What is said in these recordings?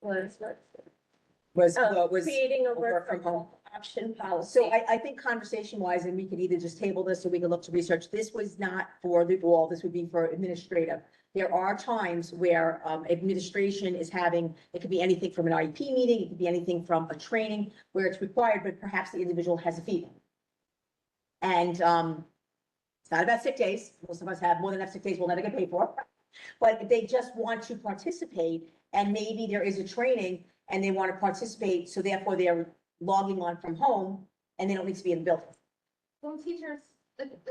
was creating a work from home option policy. So I think conversation wise, and we could either just table this or we could look to research, this was not for the all, this would be for administrative. There are times where administration is having, it could be anything from an IEP meeting, it could be anything from a training where it's required, but perhaps the individual has a fever. And it's not about sick days. Most of us have more than enough sick days we'll never get paid for. But they just want to participate and maybe there is a training and they want to participate, so therefore they're logging on from home and they don't need to be in the building. Well, teachers.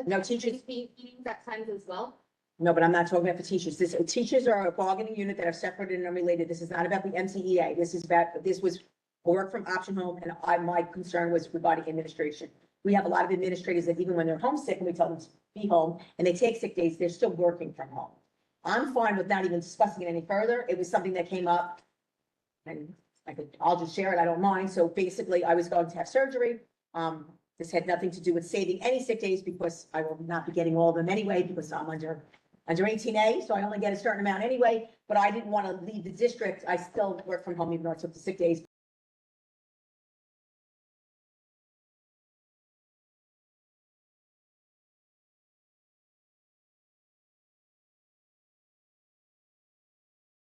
No, teachers- Be meetings at times as well. No, but I'm not talking about for teachers. Teachers are a bargaining unit that are separate and unrelated. This is not about the MCEA. This was work from option home and my concern was regarding administration. We have a lot of administrators that even when they're homesick and we tell them to be home and they take sick days, they're still working from home. I'm fine with not even discussing it any further. It was something that came up and I'll just share it. I don't mind. So basically I was going to have surgery. This had nothing to do with saving any sick days because I will not be getting all of them anyway, because I'm under 18A. So I only get a certain amount anyway, but I didn't want to leave the district. I still work from home even though I took the sick days.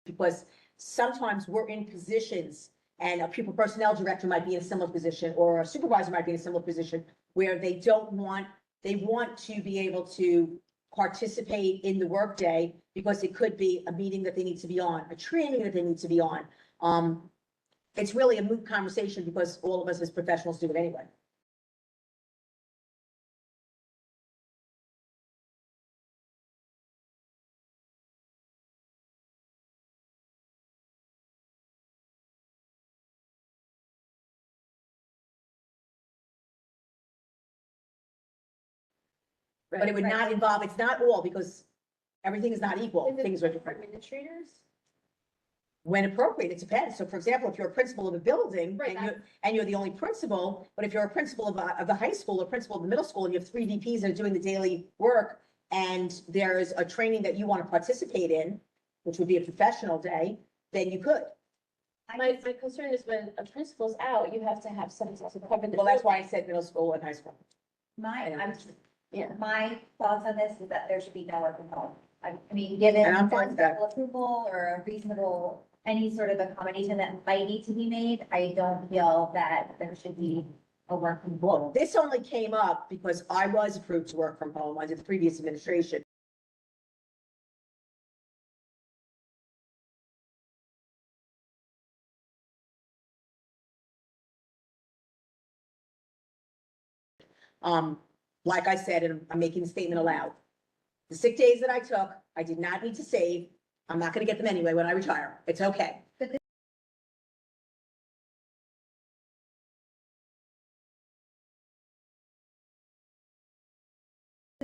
Because sometimes we're in positions and a pupil personnel director might be in a similar position or a supervisor might be in a similar position where they want to be able to participate in the workday because it could be a meeting that they need to be on, a training that they need to be on. It's really a moot conversation because all of us as professionals do it anyway. But it would not involve, it's not all because everything is not equal. Is it Things are different. Administrators? When appropriate, it depends. So for example, if you're a principal of a building Right, and you're the only principal, but if you're a principal of the high school or principal of the middle school and you have 3 VPs that are doing the daily work and there's a training that you want to participate in, which would be a professional day, then you could. My concern is when a principal's out, you have to have something to cover the. Well, that's why I said middle school and high school. Yeah. My thoughts on this is that there should be no work from home. I mean, given And I'm fine with that. approval or a reasonable, any sort of accommodation that might need to be made, I don't feel that there should be a work from Well, home. this only came up because I was approved to work from home under the previous administration. Like I said, and I'm making the statement aloud. The sick days that I took, I did not need to save. I'm not gonna get them anyway when I retire. It's okay.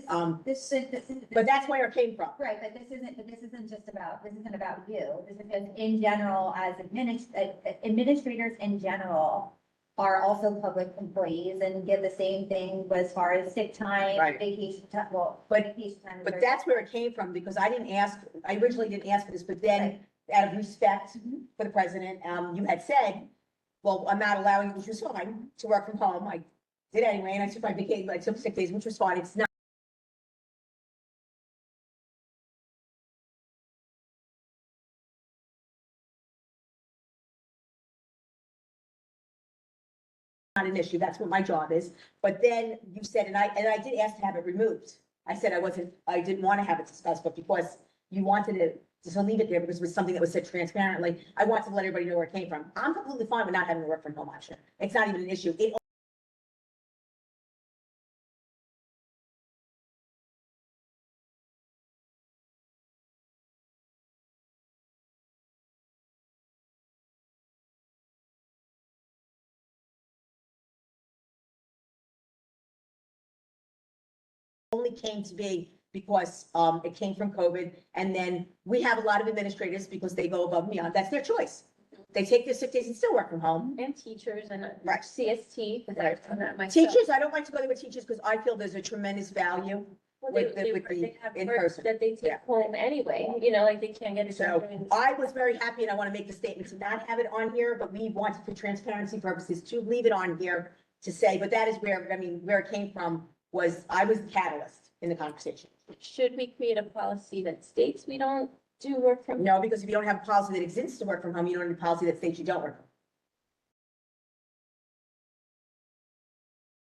But that's where it came from. Right, but this isn't just about, this isn't about you. This is just in general, as administrators in general are also public employees and get the same thing as far as sick time, Right. vacation time, vacation time. is But very that's where it came from because I originally didn't ask for this, but then out of respect Mhm. for the president, you had said, well, I'm not allowing you, which was fine, to work from home. I did anyway, and I took my vacation, I took sick days, which was fine. It's not. Not an issue. That's what my job is. But then you said, and I did ask to have it removed. I said I didn't want to have it discussed, but because you wanted to leave it there because it was something that was said transparently, I wanted to let everybody know where it came from. I'm completely fine with not having a work from home option. It's not even an issue. Only came to be because it came from COVID. And then we have a lot of administrators because they go above and beyond. That's their choice. They take their sick days and still work from home. And teachers and Right. CST, because I've done that myself. Teachers, I don't like to go there with teachers because I feel there's a tremendous value Well, with they have in work person. that they Yeah. take home anyway, you know, like they can't get it. So done. I was very happy, and I want to make the statement to not have it on here, but we wanted for transparency purposes to leave it on here to say, but that is where, I mean, where it came from was, I was the catalyst in the conversation. Should we create a policy that states we don't do work from? No, because if you don't have a policy that exists to work from home, you don't have a policy that states you don't work from home.